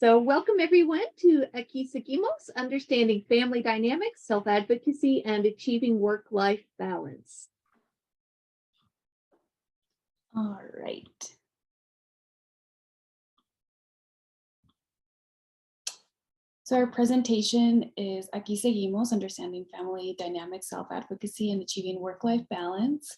So welcome everyone to Aqui, Seguimos, Understanding Family Dynamics, Self-Advocacy, and Achieving Work-Life Balance. All right. So our presentation is Aquí Seguimos, Understanding Family Dynamics, Self-Advocacy, and Achieving Work-Life Balance.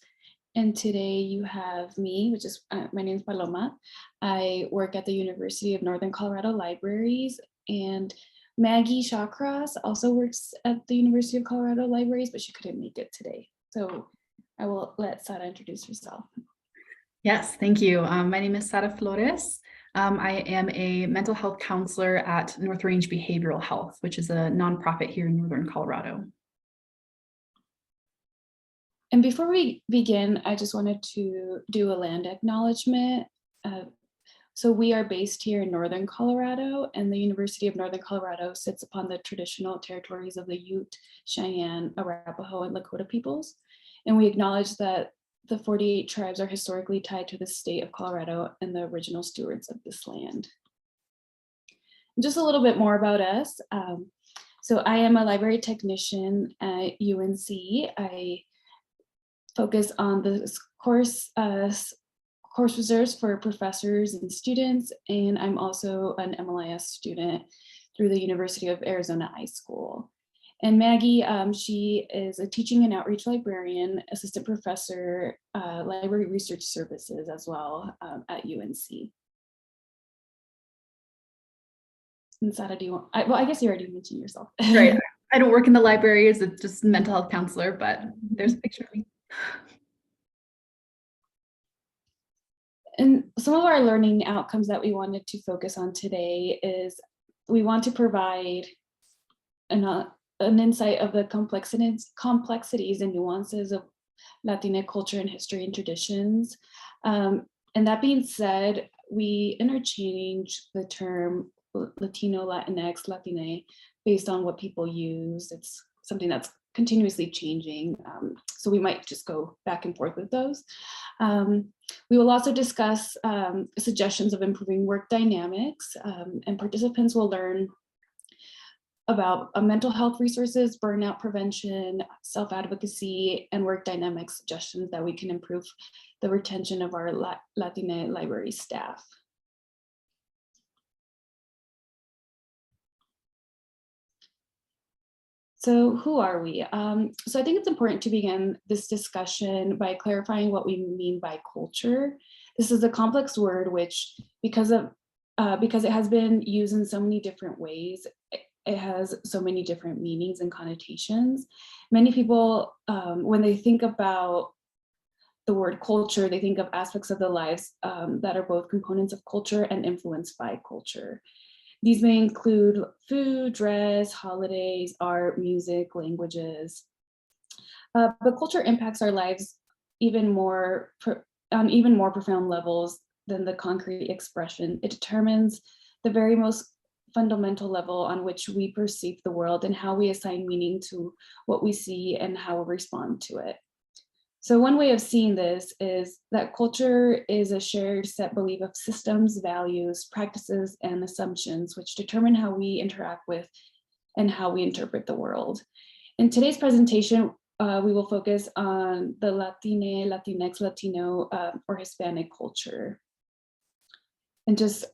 And today you have me, which is, my name is Paloma. I work at the University of Northern Colorado Libraries, and Maggie Shawcross also works at the University of Colorado Libraries, but she couldn't make it today. So I will let Sara introduce herself. Yes, thank you. My name is Sara Flores. I am a mental health counselor at North Range Behavioral Health, which is a nonprofit here in Northern Colorado. And before we begin, I just wanted to do a land acknowledgement. So we are based here in Northern Colorado, and the University of Northern Colorado sits upon the traditional territories of the Ute, Cheyenne, Arapaho, and Lakota peoples. And we acknowledge that the 48 tribes are historically tied to the state of Colorado and the original stewards of this land. Just a little bit more about us. So I am a library technician at UNC. I focus on the course reserves for professors and students, and I'm also an MLIS student through the University of Arizona iSchool. And Maggie, she is a teaching and outreach librarian, assistant professor, library research services as well at UNC. And Sara, do you want, well, I guess you already mentioned yourself. Right. I don't work in the library as a just mental health counselor, but there's a picture of me. And some of our learning outcomes that we wanted to focus on today is we want to provide an insight of the complexities and nuances of Latina culture and history and traditions. And that being said, we interchange the term Latino, Latinx, Latine based on what people use. It's something that's continuously changing. So we might just go back and forth with those. We will also discuss suggestions of improving work dynamics, and participants will learn about mental health resources, burnout prevention, self-advocacy, and work dynamic suggestions that we can improve the retention of our Latina library staff. So who are we? So I think it's important to begin this discussion by clarifying what we mean by culture. This is a complex word which, because it has been used in so many different ways, it has so many different meanings and connotations. Many people, when they think about the word culture, they think of aspects of their lives that are both components of culture and influenced by culture. These may include food, dress, holidays, art, music, languages. But culture impacts our lives on even more profound levels than the concrete expression. It determines the very most fundamental level on which we perceive the world and how we assign meaning to what we see and how we respond to it. So one way of seeing this is that culture is a shared set belief of systems, values, practices, and assumptions which determine how we interact with and how we interpret the world. In today's presentation, we will focus on the Latine, Latinx, Latino, or Hispanic culture. And just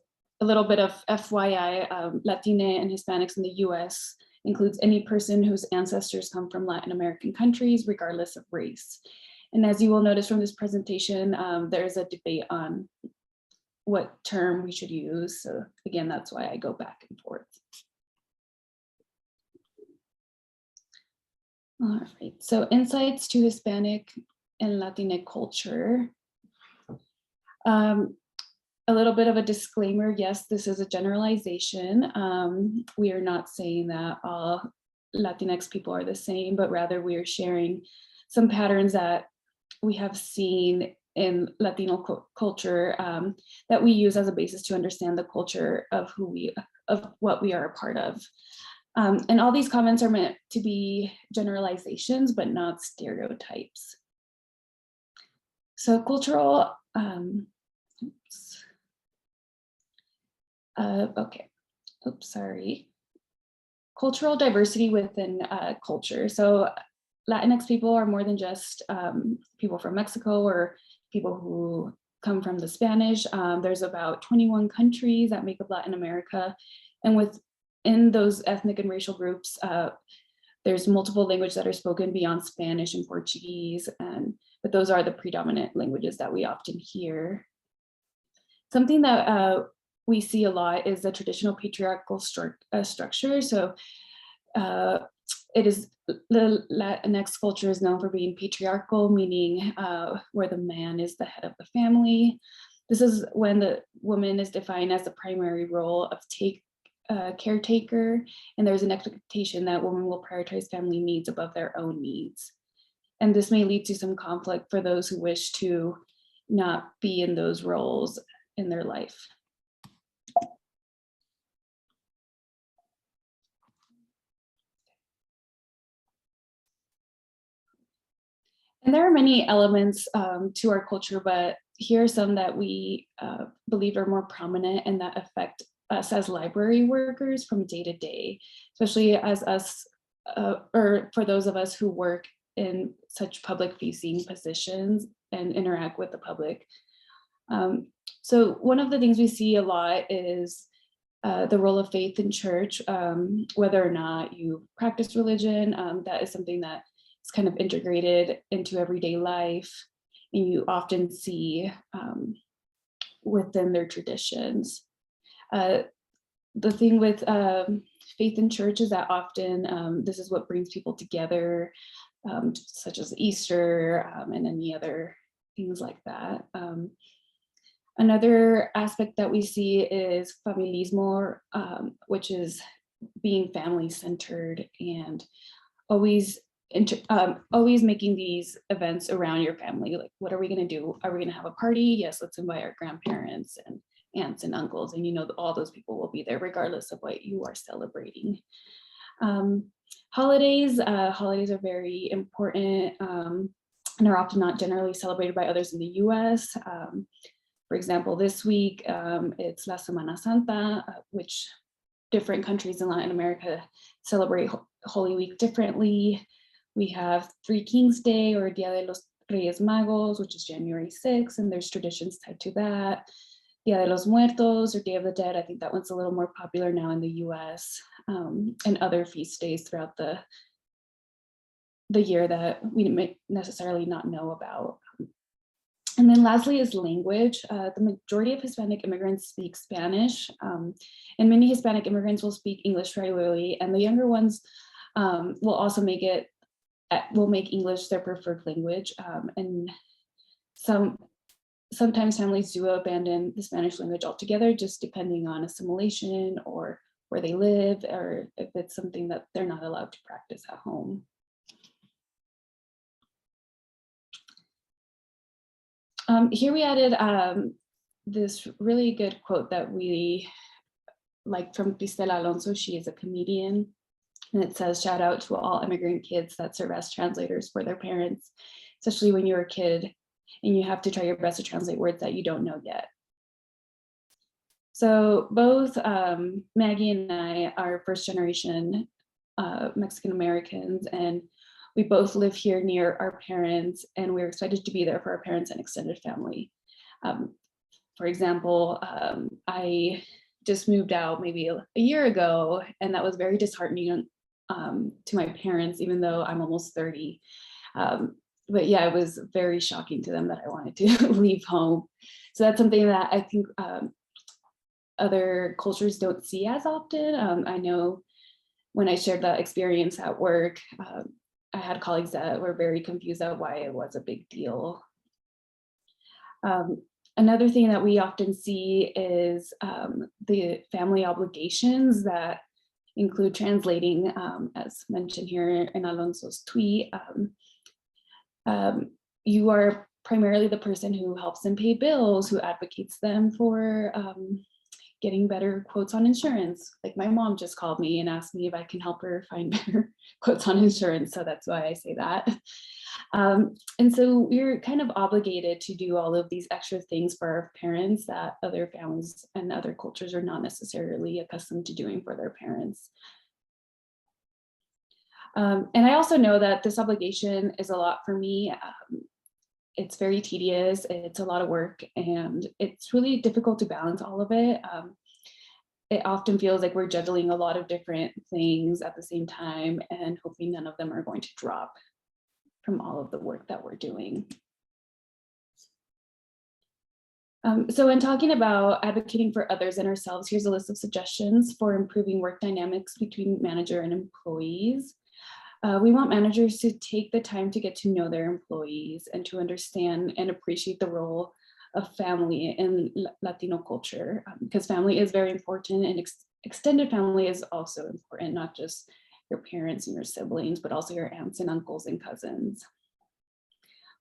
a little bit of FYI, Latine and Hispanics in the US includes any person whose ancestors come from Latin American countries, regardless of race. And as you will notice from this presentation, there's a debate on what term we should use. So again, that's why I go back and forth. All right, so insights to Hispanic and Latinx culture. A little bit of a disclaimer, yes, this is a generalization. We are not saying that all Latinx people are the same, but rather we are sharing some patterns that we have seen in Latino culture that we use as a basis to understand the culture of what we are a part of. And all these comments are meant to be generalizations, but not stereotypes. So cultural, okay. cultural diversity within culture. So Latinx people are more than just people from Mexico or people who come from the Spanish. There's about 21 countries that make up Latin America. And within those ethnic and racial groups, there's multiple languages that are spoken beyond Spanish and Portuguese, but those are the predominant languages that we often hear. Something that we see a lot is the traditional patriarchal structure. So it is, the Latinx culture is known for being patriarchal, meaning where the man is the head of the family. This is when the woman is defined as the primary role of caretaker, and there's an expectation that women will prioritize family needs above their own needs. And this may lead to some conflict for those who wish to not be in those roles in their life. And there are many elements to our culture, but here are some that we believe are more prominent and that affect us as library workers from day to day, especially as us, or for those of us who work in such public facing positions and interact with the public. So one of the things we see a lot is the role of faith in church, whether or not you practice religion, that is something that is kind of integrated into everyday life, and you often see within their traditions. The thing with faith in church is that often this is what brings people together, such as Easter and any other things like that. Another aspect that we see is familismo, which is being family-centered and always making these events around your family. Like, what are we going to do? Are we going to have a party? Yes, let's invite our grandparents and aunts and uncles, and all those people will be there regardless of what you are celebrating. Holidays are very important and are often not generally celebrated by others in the US. For example, this week it's La Semana Santa, which different countries in Latin America celebrate Holy Week differently. We have Three Kings Day, or Dia de los Reyes Magos, which is January 6th, and there's traditions tied to that. Dia de los Muertos, or Day of the Dead, I think that one's a little more popular now in the US, and other feast days throughout the year that we may necessarily not know about. And then lastly is language. The majority of Hispanic immigrants speak Spanish, and many Hispanic immigrants will speak English regularly, and the younger ones will also make English their preferred language. And sometimes families do abandon the Spanish language altogether, just depending on assimilation or where they live, or if it's something that they're not allowed to practice at home. Here we added this really good quote that we like from Cristela Alonso. She is a comedian, and it says, "Shout out to all immigrant kids that serve as translators for their parents, especially when you're a kid and you have to try your best to translate words that you don't know yet." So both Maggie and I are first generation Mexican Americans, and we both live here near our parents, and we're excited to be there for our parents and extended family. For example, I just moved out maybe a year ago, and that was very disheartening to my parents, even though I'm almost 30. But yeah, it was very shocking to them that I wanted to leave home. So that's something that I think other cultures don't see as often. I know when I shared that experience at work, I had colleagues that were very confused at why it was a big deal. Another thing that we often see is the family obligations that include translating, as mentioned here in Alonso's tweet. You are primarily the person who helps them pay bills, who advocates them for getting better quotes on insurance. Like my mom just called me and asked me if I can help her find better quotes on insurance. So that's why I say that. And so we're kind of obligated to do all of these extra things for our parents that other families and other cultures are not necessarily accustomed to doing for their parents. And I also know that this obligation is a lot for me. It's very tedious, it's a lot of work, and it's really difficult to balance all of it. It often feels like we're juggling a lot of different things at the same time, and hopefully none of them are going to drop from all of the work that we're doing. So in talking about advocating for others and ourselves, here's a list of suggestions for improving work dynamics between manager and employees. We want managers to take the time to get to know their employees and to understand and appreciate the role of family in Latino culture, because family is very important, and extended family is also important, not just your parents and your siblings, but also your aunts and uncles and cousins.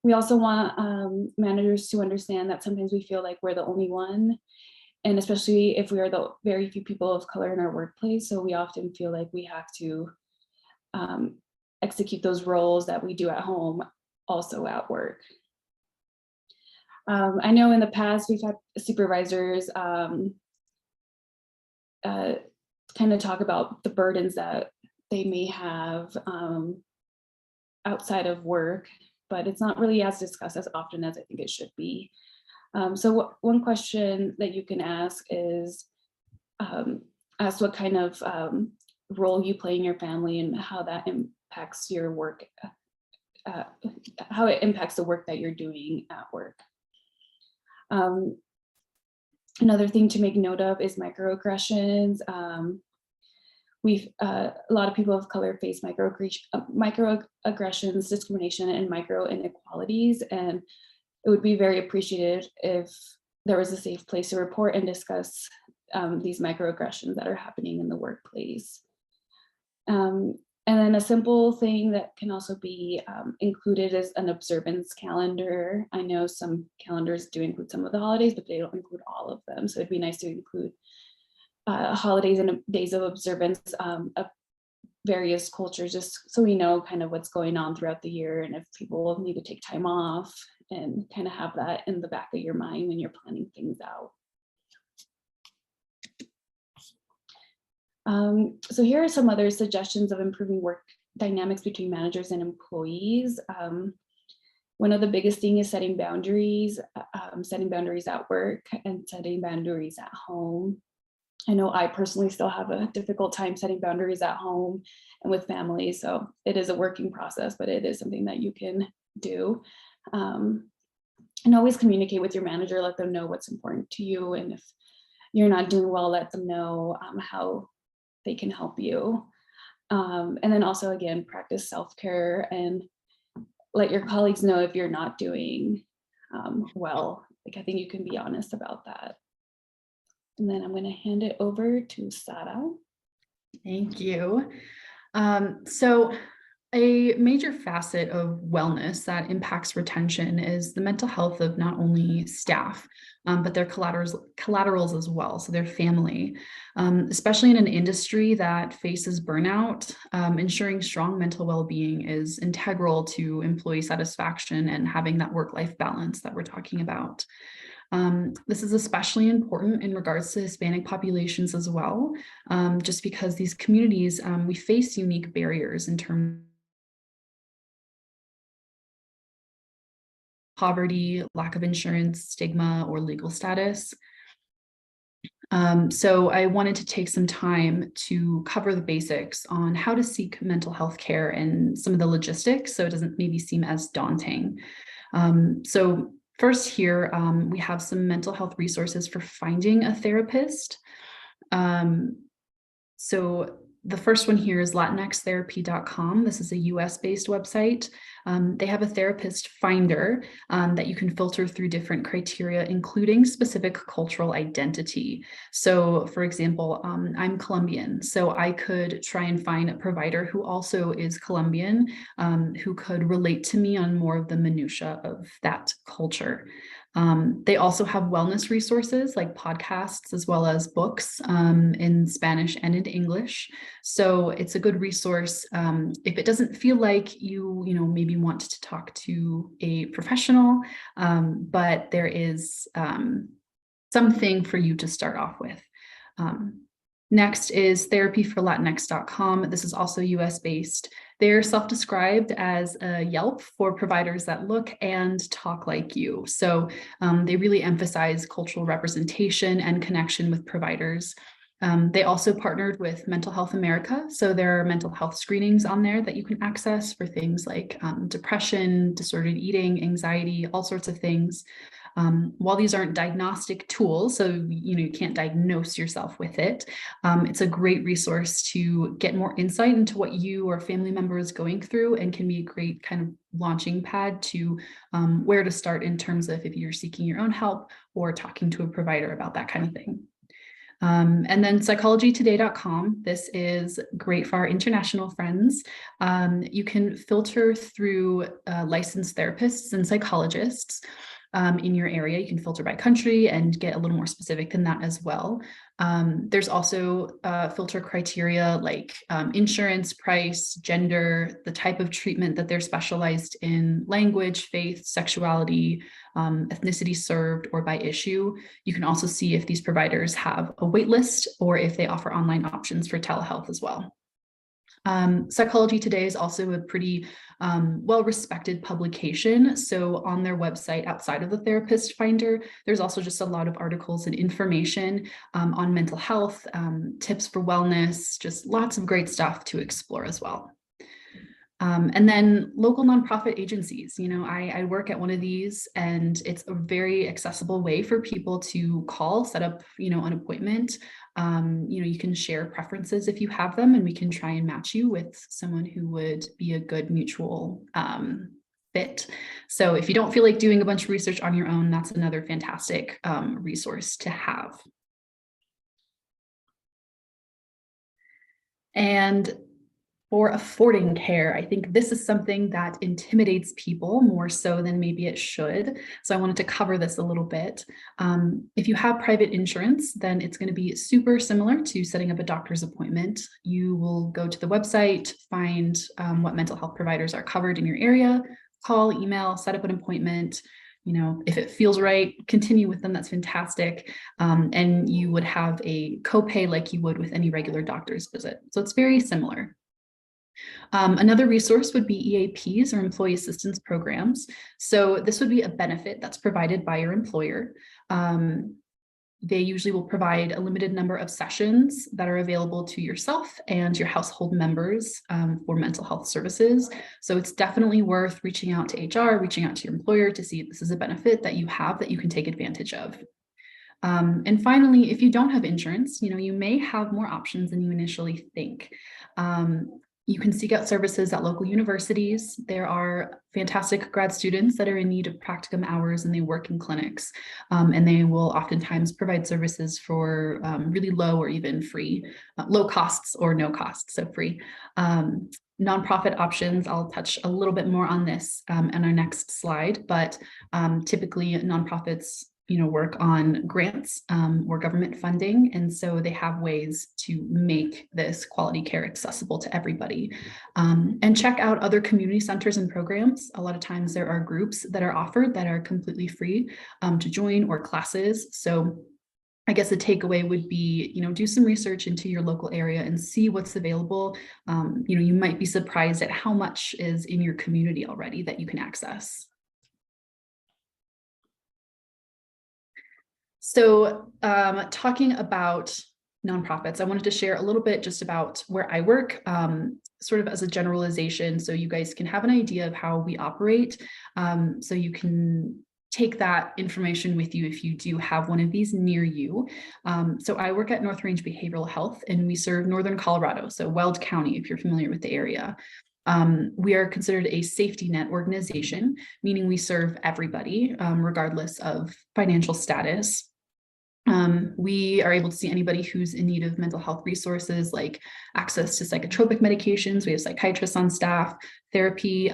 We also want managers to understand that sometimes we feel like we're the only one, and especially if we are the very few people of color in our workplace. So we often feel like we have to execute those roles that we do at home also at work. I know in the past we've had supervisors kind of talk about the burdens that they may have outside of work, but it's not really as discussed as often as I think it should be. So one question that you can ask is, ask what kind of role you play in your family and how that impacts your work, how it impacts the work that you're doing at work. Another thing to make note of is microaggressions. A lot of people of color face microaggressions, discrimination, and micro inequalities, and it would be very appreciated if there was a safe place to report and discuss these microaggressions that are happening in the workplace. And then a simple thing that can also be included is an observance calendar. I know some calendars do include some of the holidays, but they don't include all of them. So it'd be nice to include holidays and days of observance of various cultures, just so we know kind of what's going on throughout the year, and if people need to take time off, and kind of have that in the back of your mind when you're planning things out. So here are some other suggestions of improving work dynamics between managers and employees. One of the biggest things is setting boundaries at work and setting boundaries at home. I know I personally still have a difficult time setting boundaries at home and with family, so it is a working process, but it is something that you can do. And always communicate with your manager, let them know what's important to you, and if you're not doing well, let them know how they can help you. And then also, again, practice self-care and let your colleagues know if you're not doing well. Like, I think you can be honest about that. And then I'm going to hand it over to Sara. Thank you. So a major facet of wellness that impacts retention is the mental health of not only staff, but their collaterals as well, so their family. Especially in an industry that faces burnout, ensuring strong mental well-being is integral to employee satisfaction and having that work-life balance that we're talking about. This is especially important in regards to Hispanic populations as well, just because these communities, we face unique barriers in terms of poverty, lack of insurance, stigma, or legal status. So I wanted to take some time to cover the basics on how to seek mental health care and some of the logistics, so it doesn't maybe seem as daunting. So first here, we have some mental health resources for finding a therapist. So the first one here is latinxtherapy.com. This is a US-based website. They have a therapist finder that you can filter through different criteria, including specific cultural identity. So for example, I'm Colombian, so I could try and find a provider who also is Colombian, who could relate to me on more of the minutia of that culture. They also have wellness resources like podcasts as well as books in Spanish and in English. So it's a good resource if it doesn't feel like you maybe want to talk to a professional, but there is something for you to start off with. Next is therapyforlatinx.com. This is also US based. They're self-described as a Yelp for providers that look and talk like you. So they really emphasize cultural representation and connection with providers. They also partnered with Mental Health America. So there are mental health screenings on there that you can access for things like depression, disordered eating, anxiety, all sorts of things. While these aren't diagnostic tools, so you can't diagnose yourself with it, it's a great resource to get more insight into what you or a family member is going through, and can be a great kind of launching pad to where to start in terms of if you're seeking your own help or talking to a provider about that kind of thing. And then psychologytoday.com. This is great for our international friends. You can filter through licensed therapists and psychologists in your area. You can filter by country and get a little more specific than that as well. There's also filter criteria like insurance, price, gender, the type of treatment that they're specialized in, language, faith, sexuality, ethnicity served, or by issue. You can also see if these providers have a wait list or if they offer online options for telehealth as well. Psychology Today is also a pretty well-respected publication. So on their website, outside of the therapist finder, there's also just a lot of articles and information on mental health, tips for wellness, just lots of great stuff to explore as well. And then local nonprofit agencies. I work at one of these, and it's a very accessible way for people to call, set up, an appointment. You can share preferences if you have them, and we can try and match you with someone who would be a good mutual fit. So if you don't feel like doing a bunch of research on your own, that's another fantastic resource to have. And for affording care, I think this is something that intimidates people more so than maybe it should. So I wanted to cover this a little bit. If you have private insurance, then it's going to be super similar to setting up a doctor's appointment. You will go to the website, find what mental health providers are covered in your area, call, email, set up an appointment. If it feels right, continue with them. That's fantastic. And you would have a copay like you would with any regular doctor's visit. So it's very similar. Another resource would be EAPs, or employee assistance programs. So this would be a benefit that's provided by your employer. They usually will provide a limited number of sessions that are available to yourself and your household members for mental health services. So it's definitely worth reaching out to HR, reaching out to your employer to see if this is a benefit that you have that you can take advantage of. And finally, if you don't have insurance, you may have more options than you initially think. You can seek out services at local universities. There are fantastic grad students that are in need of practicum hours, and they work in clinics, and they will oftentimes provide services for really low or even free, low costs or no costs, so free. Nonprofit options, I'll touch a little bit more on this in our next slide, but typically nonprofits work on grants or government funding. And so they have ways to make this quality care accessible to everybody. And check out other community centers and programs. A lot of times there are groups that are offered that are completely free to join, or classes. So I guess the takeaway would be, do some research into your local area and see what's available. You might be surprised at how much is in your community already that you can access. So talking about nonprofits, I wanted to share a little bit just about where I work, sort of as a generalization, so you guys can have an idea of how we operate. So you can take that information with you if you do have one of these near you. So I work at North Range Behavioral Health, and we serve Northern Colorado, so Weld County, if you're familiar with the area. We are considered a safety net organization, meaning we serve everybody, regardless of financial status. We are able to see anybody who's in need of mental health resources like access to psychotropic medications. We have psychiatrists on staff, therapy,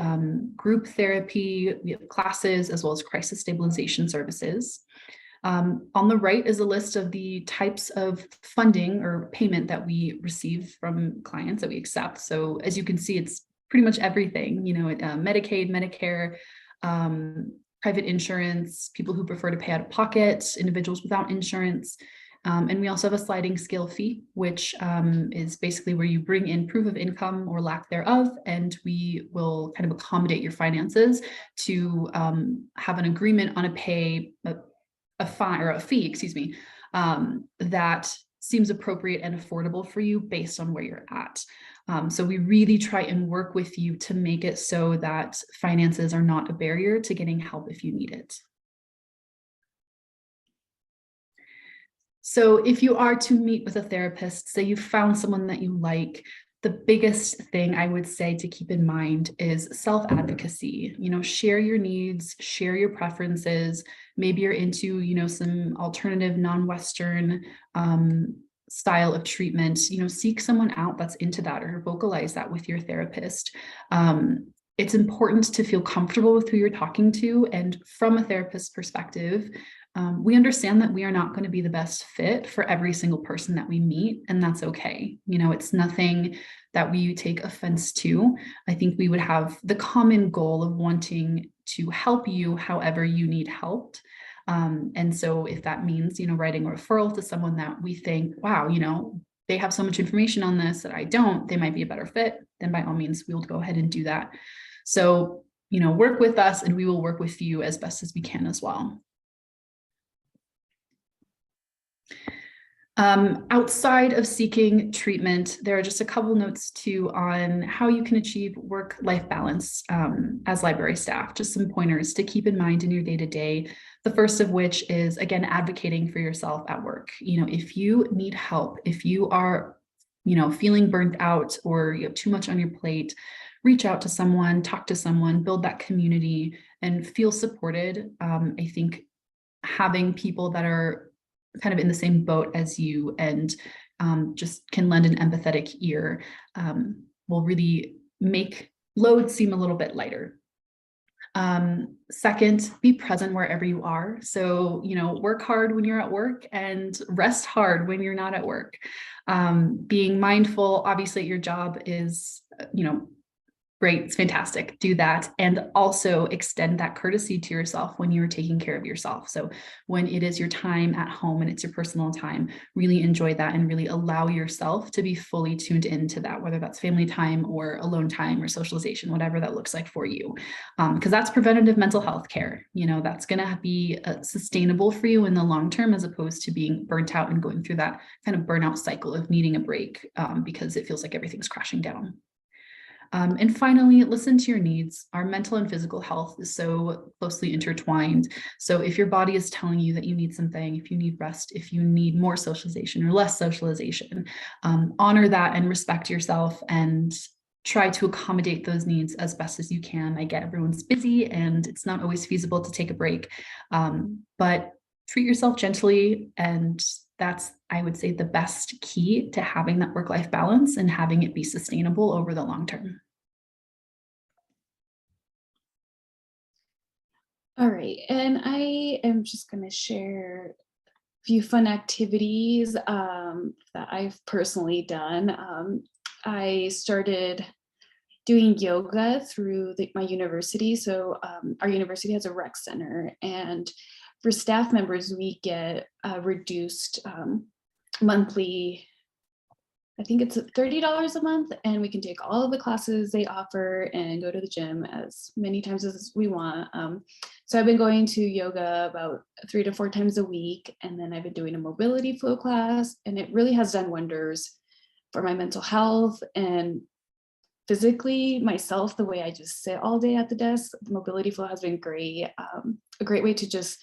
group therapy, we have classes, as well as crisis stabilization services. On the right is a list of the types of funding or payment that we receive from clients that we accept. So as you can see, it's pretty much everything, Medicaid, Medicare, private insurance, people who prefer to pay out of pocket, individuals without insurance. And we also have a sliding scale fee, which is basically where you bring in proof of income or lack thereof, and we will kind of accommodate your finances to have an agreement on a fee, that seems appropriate and affordable for you based on where you're at. So we really try and work with you to make it so that finances are not a barrier to getting help if you need it. So if you are to meet with a therapist, say you found someone that you like, the biggest thing I would say to keep in mind is self-advocacy. Share your needs, share your preferences. Maybe you're into, some alternative non-Western style of treatment. Seek someone out that's into that, or vocalize that with your therapist. It's important to feel comfortable with who you're talking to. And from a therapist's perspective, we understand that we are not going to be the best fit for every single person that we meet, and that's okay. It's nothing that we take offense to. I think we would have the common goal of wanting to help you however you need helped. And so if that means, writing a referral to someone that we think, wow, they have so much information on this that I don't, they might be a better fit, then by all means, we'll go ahead and do that. So, work with us and we will work with you as best as we can as well. Outside of seeking treatment, there are just a couple notes too on how you can achieve work-life balance as library staff, just some pointers to keep in mind in your day-to-day. The first of which is, again, advocating for yourself at work. If you need help, if you are, feeling burnt out or you have too much on your plate, reach out to someone, talk to someone, build that community and feel supported. I think having people that are kind of in the same boat as you and just can lend an empathetic ear will really make load seem a little bit lighter. Second, be present wherever you are. So, work hard when you're at work and rest hard when you're not at work. Being mindful, obviously your job is, great, it's fantastic, do that. And also extend that courtesy to yourself when you're taking care of yourself. So when it is your time at home and it's your personal time, really enjoy that and really allow yourself to be fully tuned into that, whether that's family time or alone time or socialization, whatever that looks like for you. Because that's preventative mental health care. That's going to be sustainable for you in the long term, as opposed to being burnt out and going through that kind of burnout cycle of needing a break because it feels like everything's crashing down. And finally, listen to your needs. Our mental and physical health is so closely intertwined. So if your body is telling you that you need something, if you need rest, if you need more socialization or less socialization, honor that and respect yourself and try to accommodate those needs as best as you can. I get everyone's busy and it's not always feasible to take a break, but treat yourself gently, and that's, I would say, the best key to having that work-life balance and having it be sustainable over the long term. All right, and I am just going to share a few fun activities that I've personally done. I started doing yoga through my university. So our university has a rec center, and for staff members, we get a reduced monthly, I think it's $30 a month, and we can take all of the classes they offer and go to the gym as many times as we want. So I've been going to yoga about 3 to 4 times a week, and then I've been doing a mobility flow class, and it really has done wonders for my mental health and physically myself. The way I just sit all day at the desk, the mobility flow has been great. A great way to just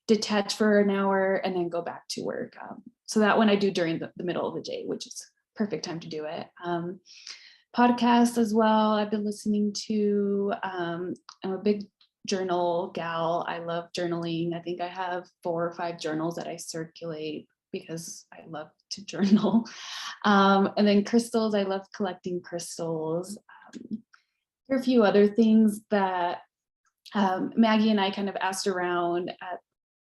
detach for an hour and then go back to work. So that one I do during the middle of the day, which is perfect time to do it. Podcasts as well, I've been listening to. I'm a big journal gal. I love journaling. I think I have 4 or 5 journals that I circulate because I love to journal. And then crystals, I love collecting crystals. There are a few other things that Maggie and I kind of asked around at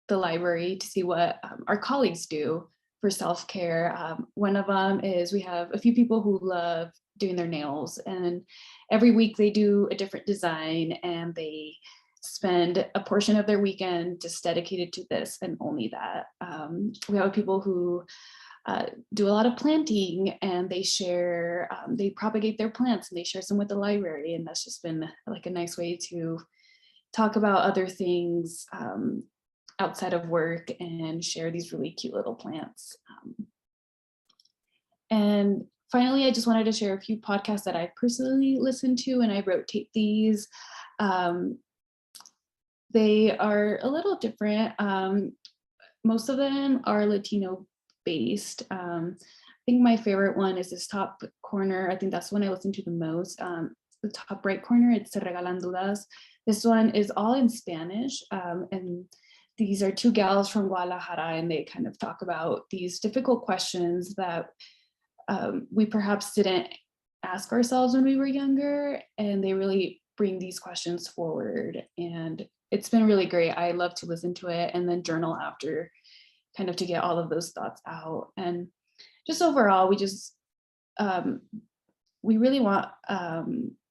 the library to see what our colleagues do for self-care. One of them is we have a few people who love doing their nails, and every week they do a different design, and they spend a portion of their weekend just dedicated to this and only that. We have people who do a lot of planting, and they share, they propagate their plants and they share some with the library, and that's just been like a nice way to talk about other things outside of work and share these really cute little plants. And finally, I just wanted to share a few podcasts that I personally listen to, and I rotate these. They are a little different. Most of them are Latino based. I think my favorite one is this Top Corner. I think that's the one I listen to the most. The top right corner, it's Se Regalan Dudas. This one is all in Spanish. And these are 2 gals from Guadalajara, and they kind of talk about these difficult questions that we perhaps didn't ask ourselves when we were younger, and they really bring these questions forward. And it's been really great. I love to listen to it and then journal after, kind of to get all of those thoughts out. And just overall, we really want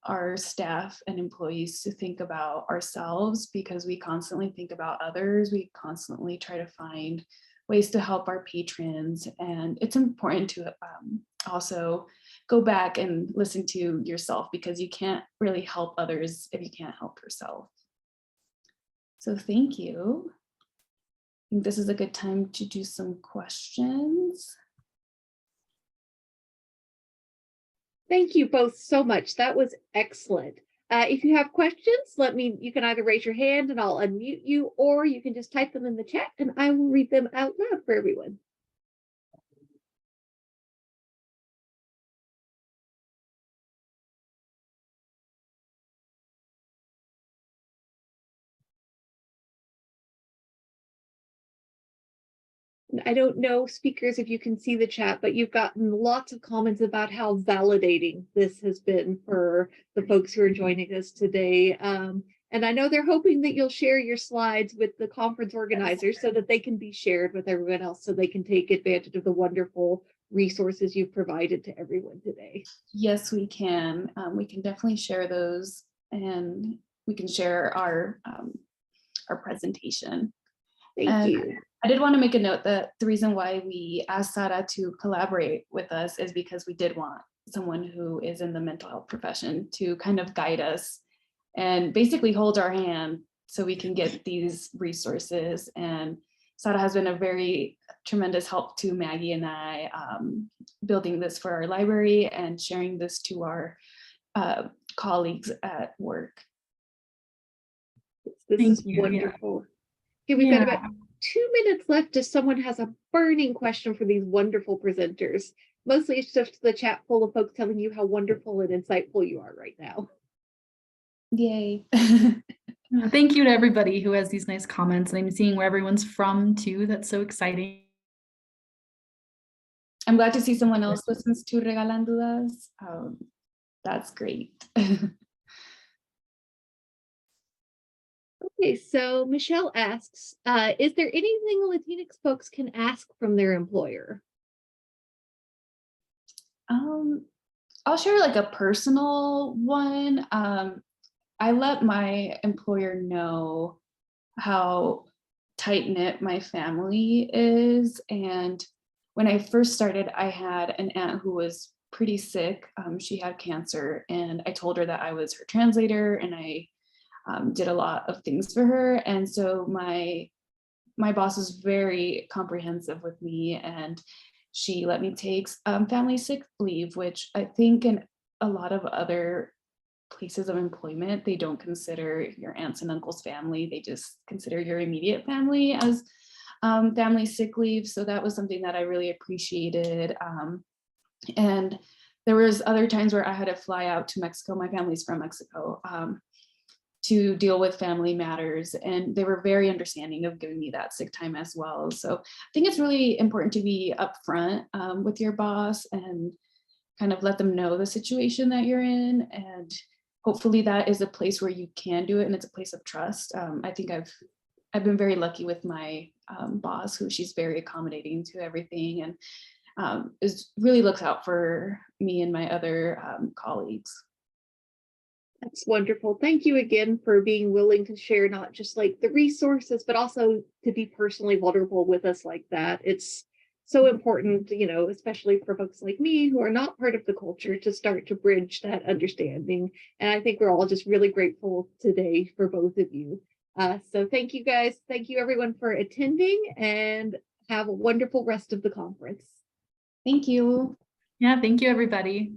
our staff and employees to think about ourselves, because we constantly think about others. We constantly try to find ways to help our patrons, and it's important to also go back and listen to yourself, because you can't really help others if you can't help yourself. So thank you. I think this is a good time to do some questions. Thank you both so much. That was excellent. If you have questions, you can either raise your hand and I'll unmute you, or you can just type them in the chat and I will read them out loud for everyone. I don't know, speakers, if you can see the chat, but you've gotten lots of comments about how validating this has been for the folks who are joining us today. And I know they're hoping that you'll share your slides with the conference organizers so that they can be shared with everyone else, so they can take advantage of the wonderful resources you've provided to everyone today. Yes, we can. We can definitely share those, and we can share our presentation. Thank you. I did want to make a note that the reason why we asked Sara to collaborate with us is because we did want someone who is in the mental health profession to kind of guide us and basically hold our hand so we can get these resources. And Sara has been a very tremendous help to Maggie and I, building this for our library and sharing this to our colleagues at work. This is wonderful. Okay, we've got about 2 minutes left if someone has a burning question for these wonderful presenters. Mostly it's just the chat full of folks telling you how wonderful and insightful you are right now. Yay. Thank you to everybody who has these nice comments. And I'm seeing where everyone's from too. That's so exciting. I'm glad to see someone else listens to Regalan Dudas. That's great. Okay, so Michelle asks, is there anything Latinx folks can ask from their employer? I'll share like a personal one. I let my employer know how tight-knit my family is. And when I first started, I had an aunt who was pretty sick. She had cancer, and I told her that I was her translator, and I did a lot of things for her. And so my boss was very comprehensive with me, and she let me take family sick leave, which I think in a lot of other places of employment, they don't consider your aunts and uncles family. They just consider your immediate family as family sick leave. So that was something that I really appreciated. And there was other times where I had to fly out to Mexico. My family's from Mexico. to deal with family matters. And they were very understanding of giving me that sick time as well. So I think it's really important to be upfront with your boss and kind of let them know the situation that you're in. And hopefully that is a place where you can do it and it's a place of trust. I think I've been very lucky with my boss, who she's very accommodating to everything and really looks out for me and my other colleagues. That's wonderful. Thank you again for being willing to share not just like the resources, but also to be personally vulnerable with us like that. It's so important, you know, especially for folks like me who are not part of the culture, to start to bridge that understanding. And I think we're all just really grateful today for both of you. So thank you guys. Thank you everyone for attending, and have a wonderful rest of the conference. Thank you. Yeah, thank you, everybody.